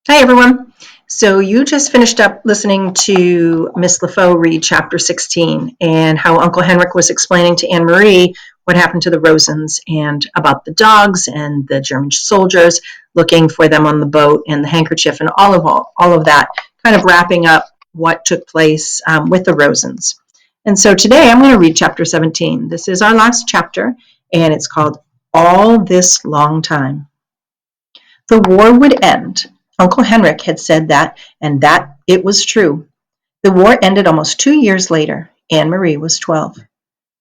Hi, everyone. So you just finished up listening to Miss LaFaux read chapter 16 and how Uncle Henrik was explaining to Anne Marie what happened to the Rosens and about the dogs and the German soldiers looking for them on the boat and the handkerchief and all of that, kind of wrapping up what took place with the Rosens. And so today I'm going to read chapter 17. This is our last chapter, and it's called All This Long Time. The war would end. Uncle Henrik had said that, and that it was true. The war ended almost 2 years later. Anne Marie was 12.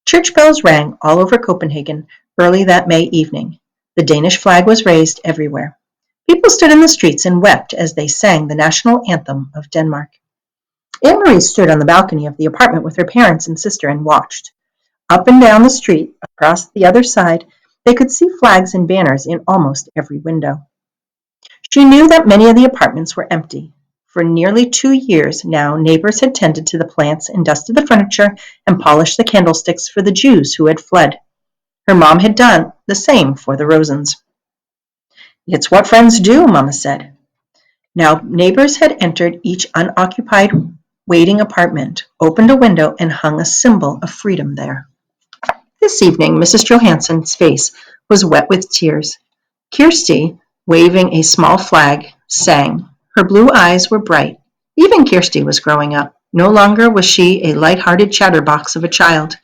Church bells rang all over Copenhagen early that May evening. The Danish flag was raised everywhere. People stood in the streets and wept as they sang the national anthem of Denmark. Anne Marie stood on the balcony of the apartment with her parents and sister and watched. Up and down the street, across the other side, they could see flags and banners in almost every window. She knew that many of the apartments were empty. For nearly 2 years now, neighbors had tended to the plants and dusted the furniture and polished the candlesticks for the Jews who had fled. Her mom had done the same for the Rosens. It's what friends do, Mama said. Now neighbors had entered each unoccupied waiting apartment, opened a window, and hung a symbol of freedom there. This evening, Mrs. Johansson's face was wet with tears. Kirsty, waving a small flag, sang. Her blue eyes were bright. Even Kirsty was growing up. No longer was she a light-hearted chatterbox of a child.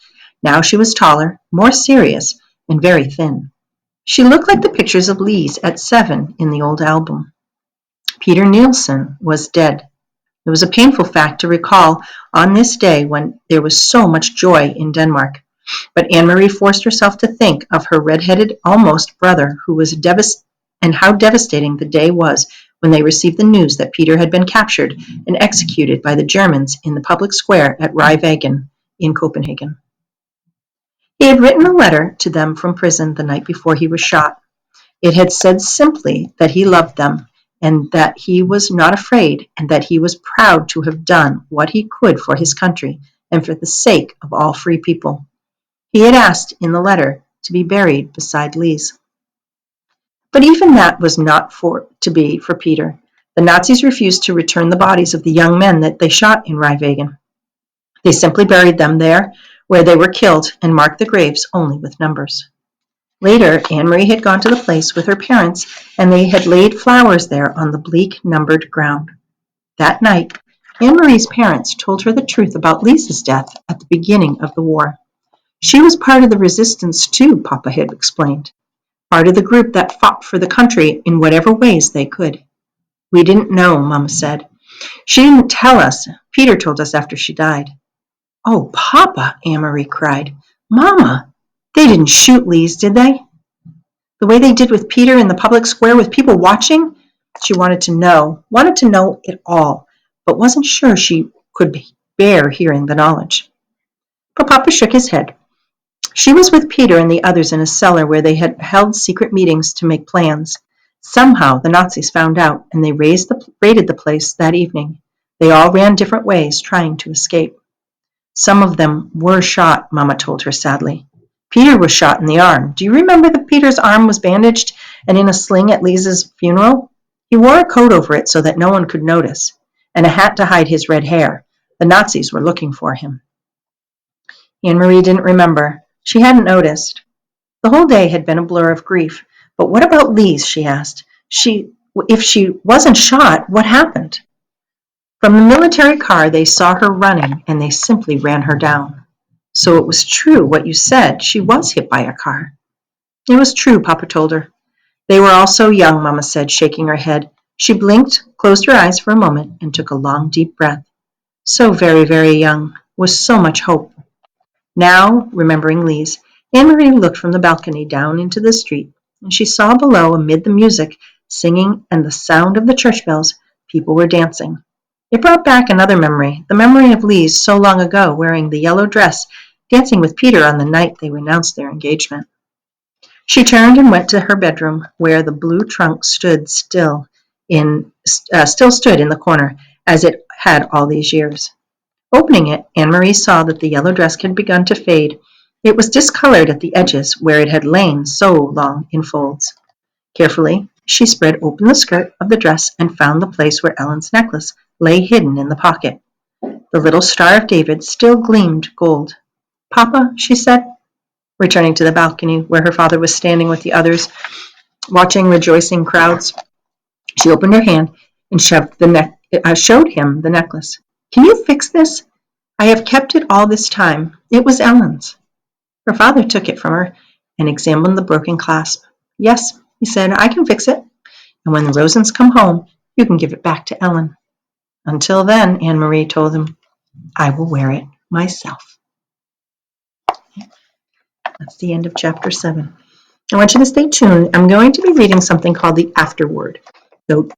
Now she was taller, more serious, and very thin. She looked like the pictures of Lee's at 7 in the old album. Peter Nielsen was dead. It was a painful fact to recall on this day when there was so much joy in Denmark. But Anne Marie forced herself to think of her red-headed almost brother who was and how devastating the day was when they received the news that Peter had been captured and executed by the Germans in the public square at Rivagen in Copenhagen. He had written a letter to them from prison the night before he was shot. It had said simply that he loved them and that he was not afraid and that he was proud to have done what he could for his country and for the sake of all free people. He had asked in the letter to be buried beside Lee's. But even that was not to be for Peter. The Nazis refused to return the bodies of the young men that they shot in Rivagen. They simply buried them there where they were killed and marked the graves only with numbers. Later, Anne Marie had gone to the place with her parents, and they had laid flowers there on the bleak, numbered ground. That night, Anne Marie's parents told her the truth about Lisa's death at the beginning of the war. She was part of the resistance too, Papa had explained. Part of the group that fought for the country in whatever ways they could. We didn't know, Mama said. She didn't tell us. Peter told us after she died. Oh, Papa, Anne Marie cried. Mama, they didn't shoot Lee's, did they? The way they did with Peter in the public square with people watching? She wanted to know it all, but wasn't sure she could bear hearing the knowledge. But Papa shook his head. She was with Peter and the others in a cellar where they had held secret meetings to make plans. Somehow the Nazis found out, and they raided the place that evening. They all ran different ways, trying to escape. Some of them were shot, Mama told her sadly. Peter was shot in the arm. Do you remember that Peter's arm was bandaged and in a sling at Lisa's funeral? He wore a coat over it so that no one could notice, and a hat to hide his red hair. The Nazis were looking for him. Anne Marie didn't remember. She hadn't noticed. The whole day had been a blur of grief. But what about Lee's, she asked. If she wasn't shot, what happened? From the military car, they saw her running, and they simply ran her down. So it was true what you said. She was hit by a car. It was true, Papa told her. They were all so young, Mama said, shaking her head. She blinked, closed her eyes for a moment, and took a long, deep breath. So very, very young, with so much hope. Now, remembering Lee's, Anne Marie looked from the balcony down into the street, and she saw below, amid the music, singing, and the sound of the church bells, people were dancing. It brought back another memory, the memory of Lee's so long ago, wearing the yellow dress, dancing with Peter on the night they announced their engagement. She turned and went to her bedroom, where the blue trunk still stood in the corner, as it had all these years. Opening it, Anne Marie saw that the yellow dress had begun to fade. It was discolored at the edges, where it had lain so long in folds. Carefully, She spread open the skirt of the dress and found the place where Ellen's necklace lay hidden in the pocket. The little Star of David still gleamed gold. "Papa," she said, returning to the balcony where her father was standing with the others, watching rejoicing crowds. She opened her hand and showed him the necklace. "Can you fix this? I have kept it all this time. It was Ellen's." Her father took it from her and examined the broken clasp. "Yes," he said, "I can fix it. And when the Rosens come home, you can give it back to Ellen. Until then," Anne-Marie told him, "I will wear it myself." That's the end of chapter 7. I want you to stay tuned. I'm going to be reading something called the afterword. So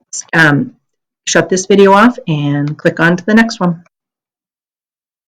shut this video off and click on to the next one.